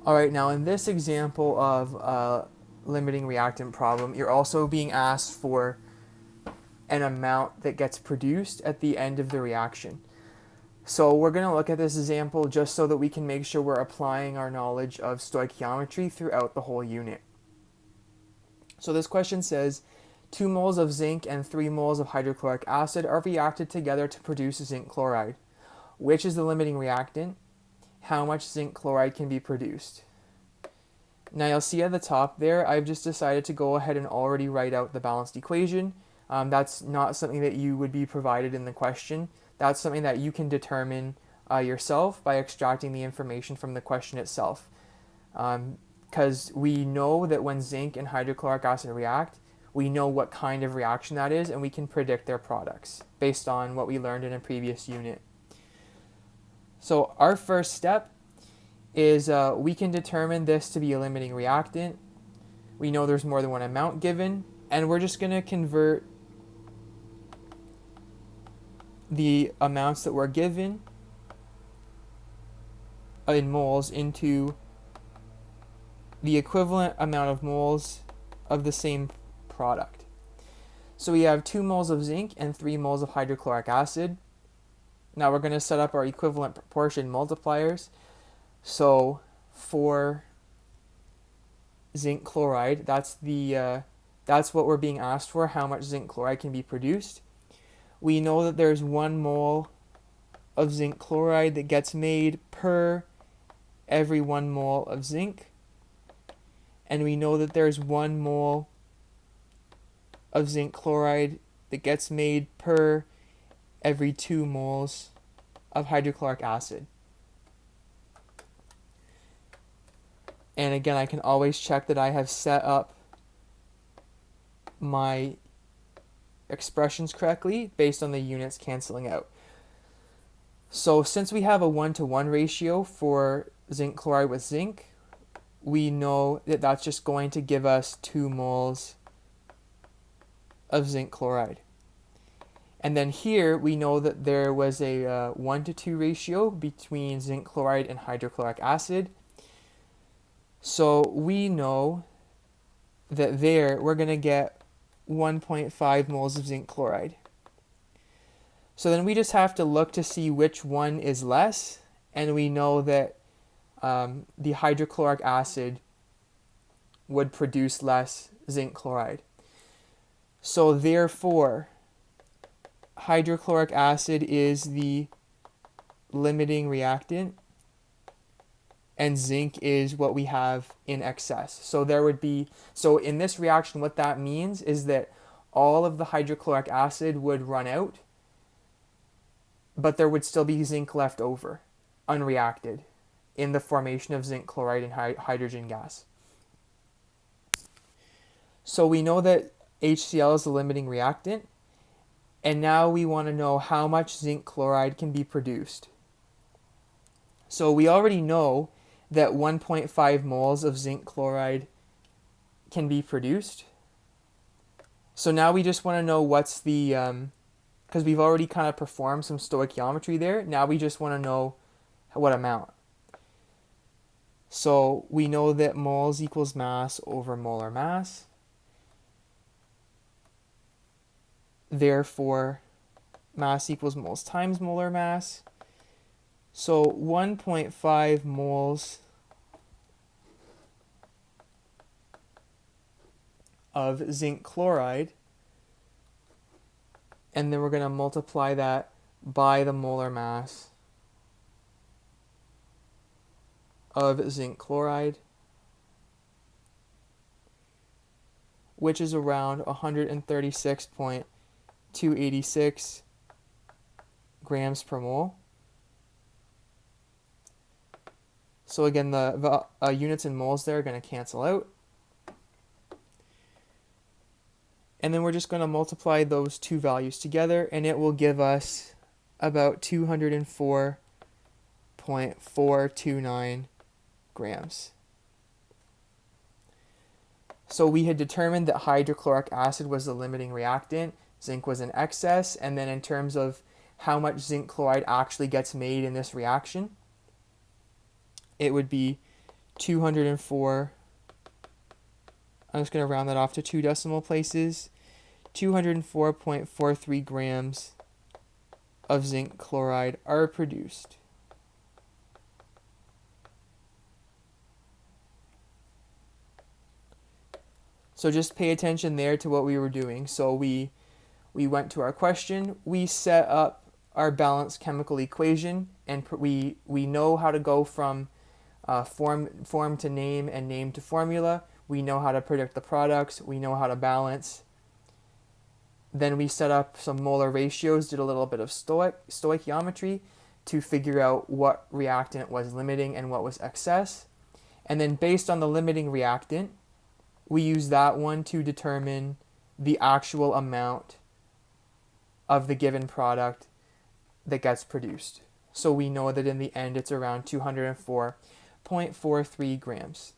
All right, now in this example of limiting reactant problem, you're also being asked for an amount that gets produced at the end of the reaction. So we're going to look at this example just so that we can make sure we're applying our knowledge of stoichiometry throughout the whole unit. So this question says, 2 moles of zinc and 3 moles of hydrochloric acid are reacted together to produce zinc chloride. Which is the limiting reactant? How much zinc chloride can be produced? Now you'll see at the top there, I've just decided to go ahead and already write out the balanced equation. That's not something that you would be provided in the question. That's something that you can determine yourself by extracting the information from the question itself. Because we know that when zinc and hydrochloric acid react, we know what kind of reaction that is, and we can predict their products based on what we learned in a previous unit. So our first step is we can determine this to be a limiting reactant. We know there's more than one amount given, and we're just going to convert the amounts that were given in moles into the equivalent amount of moles of the same product. So we have 2 moles of zinc and 3 moles of hydrochloric acid. Now we're going to set up our equivalent proportion multipliers. So for zinc chloride, that's what we're being asked for, how much zinc chloride can be produced. We know that there's 1 mole of zinc chloride that gets made per every 1 mole of zinc. And we know that there's 1 mole of zinc chloride that gets made per every 2 moles of hydrochloric acid. And again, I can always check that I have set up my expressions correctly based on the units canceling out. So since we have a 1-to-1 ratio for zinc chloride with zinc, we know that that's just going to give us 2 moles of zinc chloride. And then here we know that there was a 1-to-2 ratio between zinc chloride and hydrochloric acid. So we know that there we're going to get 1.5 moles of zinc chloride. So then we just have to look to see which one is less, and we know that the hydrochloric acid would produce less zinc chloride. So therefore, hydrochloric acid is the limiting reactant, and zinc is what we have in excess. So in this reaction, what that means is that all of the hydrochloric acid would run out, but there would still be zinc left over, unreacted, in the formation of zinc chloride and hydrogen gas. So we know that HCl is the limiting reactant, and now we want to know how much zinc chloride can be produced. So we already know that 1.5 moles of zinc chloride can be produced. So now we just want to know what's the, because we've already kind of performed some stoichiometry there, now we just want to know what amount. So we know that moles equals mass over molar mass. Therefore, mass equals moles times molar mass. So 1.5 moles of zinc chloride, and then we're going to multiply that by the molar mass of zinc chloride, which is around 136.286 grams per mole. So again, the units in moles there are going to cancel out. And then we're just going to multiply those two values together, and it will give us about 204.429 grams. So we had determined that hydrochloric acid was the limiting reactant, zinc was in excess, and then in terms of how much zinc chloride actually gets made in this reaction, it would be 204, I'm just going to round that off to 2 decimal places, 204.43 grams of zinc chloride are produced. So just pay attention there to what we were doing. So we went to our question, we set up our balanced chemical equation, and we know how to go from form to name and name to formula. We know how to predict the products. We know how to balance. Then we set up some molar ratios, did a little bit of stoichiometry to figure out what reactant was limiting and what was excess. And then based on the limiting reactant, we use that one to determine the actual amount of the given product that gets produced. So we know that in the end it's around 204.43 grams.